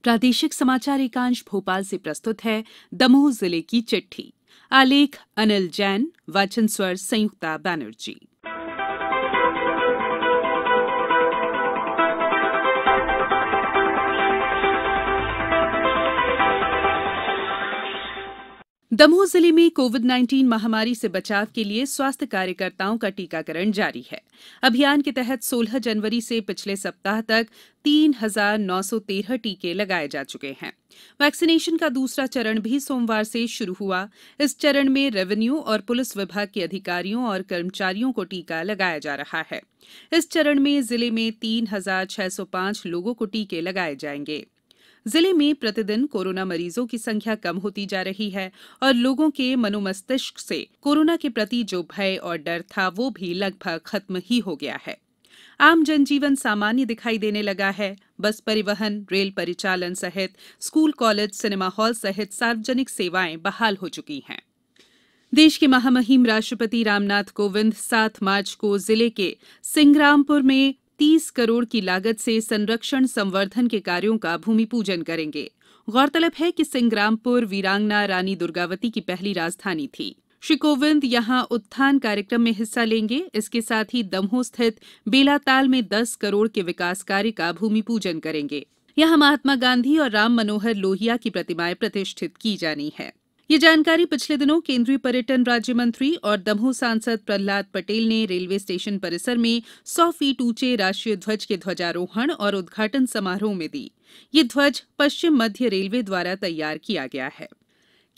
प्रादेशिक समाचार एकांश भोपाल से प्रस्तुत है दमोह जिले की चिट्ठी। आलेख अनिल जैन, वाचन स्वर संयुक्ता बनर्जी। दमोह जिले में कोविड-19 महामारी से बचाव के लिए स्वास्थ्य कार्यकर्ताओं का टीकाकरण जारी है। अभियान के तहत 16 जनवरी से पिछले सप्ताह तक 3,913 टीके लगाए जा चुके हैं। वैक्सीनेशन का दूसरा चरण भी सोमवार से शुरू हुआ। इस चरण में रेवेन्यू और पुलिस विभाग के अधिकारियों और कर्मचारियों को टीका लगाया जा रहा है। इस चरण में जिले में 3,605 लोगों को टीके लगाए जाएंगे। जिले में प्रतिदिन कोरोना मरीजों की संख्या कम होती जा रही है और लोगों के मनोमस्तिष्क से कोरोना के प्रति जो भय और डर था वो भी लगभग खत्म ही हो गया है। आम जनजीवन सामान्य दिखाई देने लगा है। बस परिवहन, रेल परिचालन सहित स्कूल, कॉलेज, सिनेमा हॉल सहित सार्वजनिक सेवाएं बहाल हो चुकी हैं। देश के महामहिम राष्ट्रपति रामनाथ कोविंद 7 मार्च को जिले के सिंग्रामपुर में 30 करोड़ की लागत से संरक्षण संवर्धन के कार्यों का भूमि पूजन करेंगे। गौरतलब है कि सिंग्रामपुर वीरांगना रानी दुर्गावती की पहली राजधानी थी। श्री कोविंद यहां उत्थान कार्यक्रम में हिस्सा लेंगे। इसके साथ ही दमोह स्थित बेलाताल में 10 करोड़ के विकास कार्य का भूमि पूजन करेंगे। यहां महात्मा गांधी और राम मनोहर लोहिया की प्रतिमाएं प्रतिष्ठित की जानी है। ये जानकारी पिछले दिनों केंद्रीय पर्यटन राज्य मंत्री और दमोह सांसद प्रहलाद पटेल ने रेलवे स्टेशन परिसर में 100 फीट ऊंचे राष्ट्रीय ध्वज के ध्वजारोहण और उद्घाटन समारोह में दी। ये ध्वज पश्चिम मध्य रेलवे द्वारा तैयार किया गया है।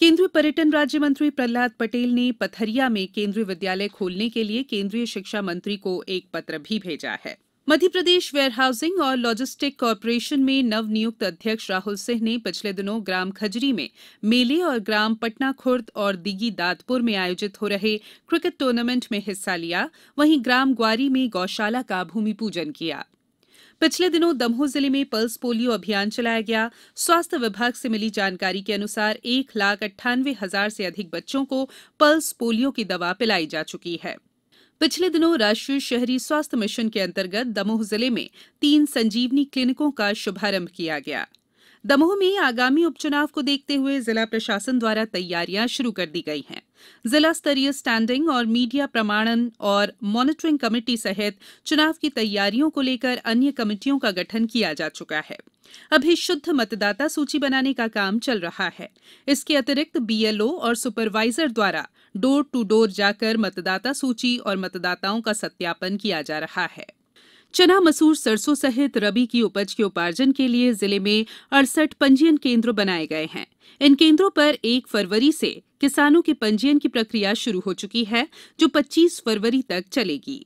केंद्रीय पर्यटन राज्य मंत्री प्रहलाद पटेल ने पथरिया में केंद्रीय विद्यालय खोलने के लिए केंद्रीय शिक्षा मंत्री को एक पत्र भी भेजा है। मध्य प्रदेश वेयरहाउसिंग और लॉजिस्टिक कॉर्पोरेशन में नवनियुक्त अध्यक्ष राहुल सिंह ने पिछले दिनों ग्राम खजरी में मेले और ग्राम पटना खुर्द और दिगी दादपुर में आयोजित हो रहे क्रिकेट टूर्नामेंट में हिस्सा लिया। वहीं ग्राम ग्वारी में गौशाला का भूमि पूजन किया। पिछले दिनों दमोह जिले में पल्स पोलियो अभियान चलाया गया। स्वास्थ्य विभाग से मिली जानकारी के अनुसार 1,98,000 से अधिक बच्चों को पल्स पोलियो की दवा पिलाई जा चुकी है। पिछले दिनों राष्ट्रीय शहरी स्वास्थ्य मिशन के अंतर्गत दमोह जिले में 3 संजीवनी क्लिनिकों का शुभारंभ किया गया। दमोह में आगामी उपचुनाव को देखते हुए जिला प्रशासन द्वारा तैयारियां शुरू कर दी गई हैं। जिला स्तरीय स्टैंडिंग और मीडिया प्रमाणन और मॉनिटरिंग कमेटी सहित चुनाव की तैयारियों को लेकर अन्य कमेटियों का गठन किया जा चुका है। अभी शुद्ध मतदाता सूची बनाने का काम चल रहा है। इसके अतिरिक्त बीएलओ और सुपरवाइजर द्वारा डोर टू डोर जाकर मतदाता सूची और मतदाताओं का सत्यापन किया जा रहा है। चना, मसूर, सरसों सहित रबी की उपज के उपार्जन के लिए जिले में 68 पंजीयन केंद्र बनाए गए हैं। इन केंद्रों पर 1 फरवरी से किसानों के पंजीयन की प्रक्रिया शुरू हो चुकी है, जो 25 फरवरी तक चलेगी।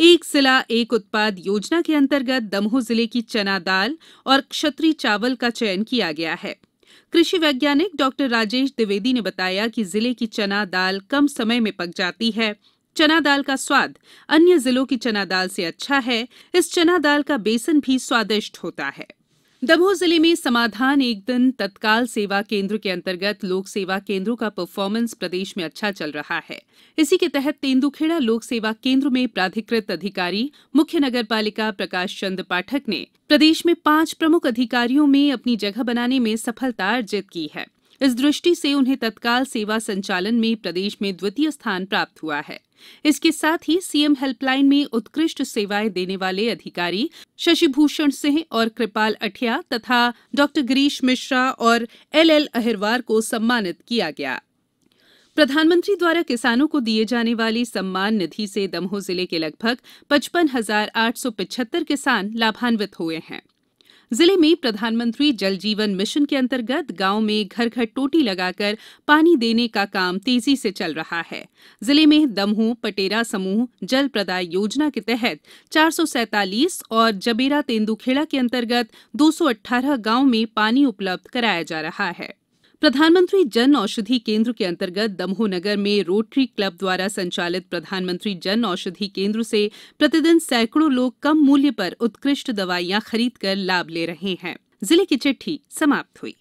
एक जिला एक उत्पाद योजना के अंतर्गत दमोह जिले की चना दाल और क्षत्रिय चावल का चयन किया गया है। कृषि वैज्ञानिक डॉक्टर राजेश द्विवेदी ने बताया कि जिले की चना दाल कम समय में पक जाती है। चना दाल का स्वाद अन्य जिलों की चना दाल से अच्छा है। इस चना दाल का बेसन भी स्वादिष्ट होता है। दमोह जिले में समाधान एक दिन तत्काल सेवा केंद्र के अंतर्गत लोक सेवा केंद्रों का परफॉर्मेंस प्रदेश में अच्छा चल रहा है। इसी के तहत तेंदुखेड़ा लोक सेवा केंद्र में प्राधिकृत अधिकारी मुख्य नगरपालिका प्रकाश चंद्र पाठक ने प्रदेश में 5 प्रमुख अधिकारियों में अपनी जगह बनाने में सफलता अर्जित की है। इस दृष्टि से उन्हें तत्काल सेवा संचालन में प्रदेश में द्वितीय स्थान प्राप्त हुआ है। इसके साथ ही सीएम हेल्पलाइन में उत्कृष्ट सेवाएं देने वाले अधिकारी शशिभूषण सिंह और कृपाल अठिया तथा डॉक्टर गिरीश मिश्रा और एलएल अहिरवार को सम्मानित किया गया। प्रधानमंत्री द्वारा किसानों को दिए जाने वाली सम्मान निधि से दमोह जिले के लगभग 55,875 किसान लाभान्वित हुए हैं। जिले में प्रधानमंत्री जल जीवन मिशन के अंतर्गत गांव में घर घर टोटी लगाकर पानी देने का काम तेजी से चल रहा है। जिले में दमोह पटेरा समूह जल प्रदाय योजना के तहत 447 और जबेरा तेंदुखेड़ा के अंतर्गत 218 गांव में पानी उपलब्ध कराया जा रहा है। प्रधानमंत्री जन औषधि केंद्र के अंतर्गत दमोह नगर में रोटरी क्लब द्वारा संचालित प्रधानमंत्री जन औषधि केंद्र से प्रतिदिन सैकड़ों लोग कम मूल्य पर उत्कृष्ट दवाइयां खरीदकर लाभ ले रहे हैं। जिले की चिट्ठी समाप्त हुई।